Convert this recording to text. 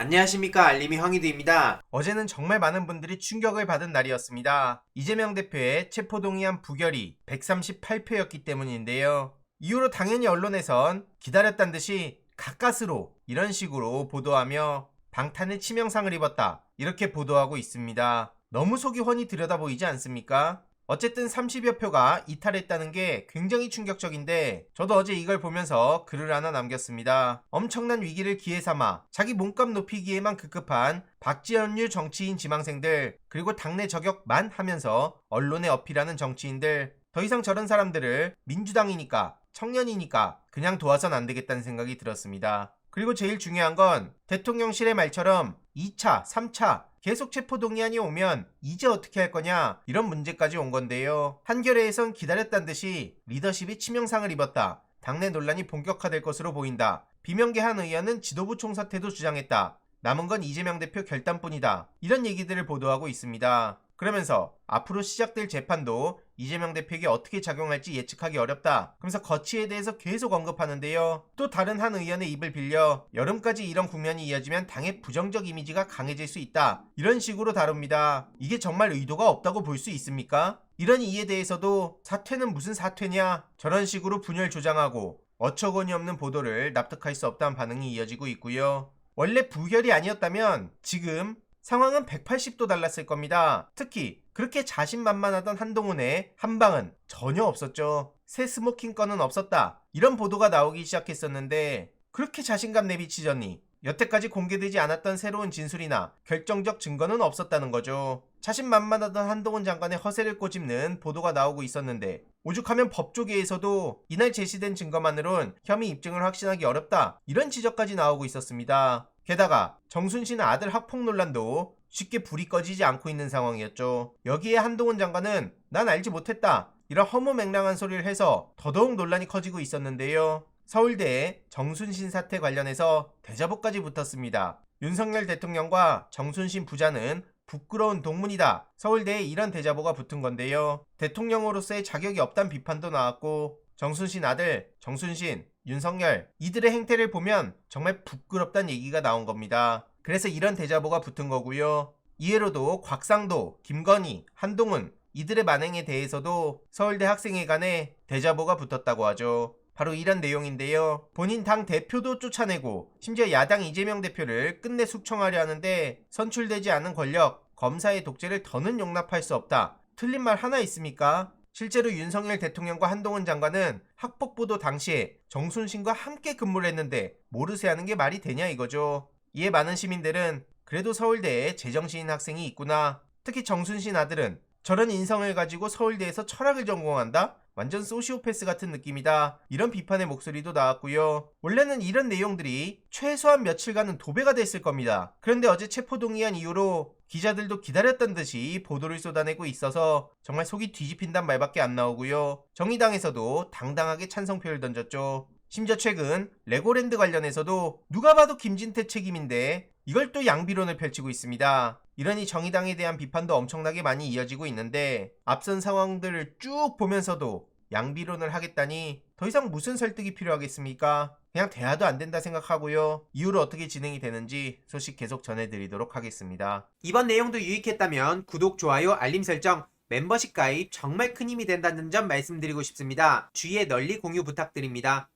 안녕하십니까, 알림이 황희두입니다. 어제는 정말 많은 분들이 충격을 받은 날이었습니다. 이재명 대표의 체포동의안 부결이 138표였기 때문인데요. 이후로 당연히 언론에선 기다렸단 듯이 가까스로 이런 식으로 보도하며 방탄의 치명상을 입었다, 이렇게 보도하고 있습니다. 너무 속이 훤히 들여다보이지 않습니까? 어쨌든 30여 표가 이탈했다는 게 굉장히 충격적인데, 저도 어제 이걸 보면서 글을 하나 남겼습니다. 엄청난 위기를 기회 삼아 자기 몸값 높이기에만 급급한 박지원류 정치인 지망생들, 그리고 당내 저격만 하면서 언론에 어필하는 정치인들, 더 이상 저런 사람들을 민주당이니까, 청년이니까 그냥 도와선 안 되겠다는 생각이 들었습니다. 그리고 제일 중요한 건 대통령실의 말처럼 2차, 3차 계속 체포동의안이 오면 이제 어떻게 할 거냐, 이런 문제까지 온 건데요. 한겨레에선 기다렸단 듯이 리더십이 치명상을 입었다, 당내 논란이 본격화될 것으로 보인다, 비명계 한 의원은 지도부 총사퇴도 주장했다, 남은 건 이재명 대표 결단뿐이다, 이런 얘기들을 보도하고 있습니다. 그러면서 앞으로 시작될 재판도 이재명 대표에게 어떻게 작용할지 예측하기 어렵다, 그러면서 거취에 대해서 계속 언급하는데요. 또 다른 한 의원의 입을 빌려 여름까지 이런 국면이 이어지면 당의 부정적 이미지가 강해질 수 있다, 이런 식으로 다룹니다. 이게 정말 의도가 없다고 볼 수 있습니까? 이런 이에 대해서도 사퇴는 무슨 사퇴냐, 저런 식으로 분열 조장하고 어처구니 없는 보도를 납득할 수 없다는 반응이 이어지고 있고요. 원래 부결이 아니었다면 지금 상황은 180도 달랐을 겁니다. 특히 그렇게 자신만만하던 한동훈의 한방은 전혀 없었죠. 새 스모킹 건은 없었다, 이런 보도가 나오기 시작했었는데, 그렇게 자신감 내비치더니 여태까지 공개되지 않았던 새로운 진술이나 결정적 증거는 없었다는 거죠. 자신만만하던 한동훈 장관의 허세를 꼬집는 보도가 나오고 있었는데, 오죽하면 법조계에서도 이날 제시된 증거만으론 혐의 입증을 확신하기 어렵다, 이런 지적까지 나오고 있었습니다. 게다가 정순신 아들 학폭 논란도 쉽게 불이 꺼지지 않고 있는 상황이었죠. 여기에 한동훈 장관은 난 알지 못했다, 이런 허무맹랑한 소리를 해서 더더욱 논란이 커지고 있었는데요. 서울대의 정순신 사태 관련해서 대자보까지 붙었습니다. 윤석열 대통령과 정순신 부자는 부끄러운 동문이다, 서울대에 이런 대자보가 붙은 건데요. 대통령으로서의 자격이 없다는 비판도 나왔고, 정순신 아들, 정순신, 윤석열, 이들의 행태를 보면 정말 부끄럽다는 얘기가 나온 겁니다. 그래서 이런 대자보가 붙은 거고요. 이해로도 곽상도, 김건희, 한동훈, 이들의 만행에 대해서도 서울대 학생회관에 대자보가 붙었다고 하죠. 바로 이런 내용인데요. 본인 당 대표도 쫓아내고 심지어 야당 이재명 대표를 끝내 숙청하려 하는데 선출되지 않은 권력, 검사의 독재를 더는 용납할 수 없다, 틀린 말 하나 있습니까? 실제로 윤석열 대통령과 한동훈 장관은 학폭보도 당시에 정순신과 함께 근무를 했는데 모르쇠 하는 게 말이 되냐, 이거죠. 이에 많은 시민들은 그래도 서울대에 제정신인 학생이 있구나, 특히 정순신 아들은 저런 인성을 가지고 서울대에서 철학을 전공한다? 완전 소시오패스 같은 느낌이다, 이런 비판의 목소리도 나왔고요. 원래는 이런 내용들이 최소한 며칠간은 도배가 됐을 겁니다. 그런데 어제 체포동의안 이후로 기자들도 기다렸던 듯이 보도를 쏟아내고 있어서 정말 속이 뒤집힌단 말밖에 안 나오고요. 정의당에서도 당당하게 찬성표를 던졌죠. 심지어 최근 레고랜드 관련해서도 누가 봐도 김진태 책임인데 이걸 또 양비론을 펼치고 있습니다. 이러니 정의당에 대한 비판도 엄청나게 많이 이어지고 있는데, 앞선 상황들을 쭉 보면서도 양비론을 하겠다니 더 이상 무슨 설득이 필요하겠습니까? 그냥 대화도 안 된다 생각하고요. 이후로 어떻게 진행이 되는지 소식 계속 전해드리도록 하겠습니다. 이번 내용도 유익했다면 구독, 좋아요, 알림 설정, 멤버십 가입 정말 큰 힘이 된다는 점 말씀드리고 싶습니다. 주위에 널리 공유 부탁드립니다.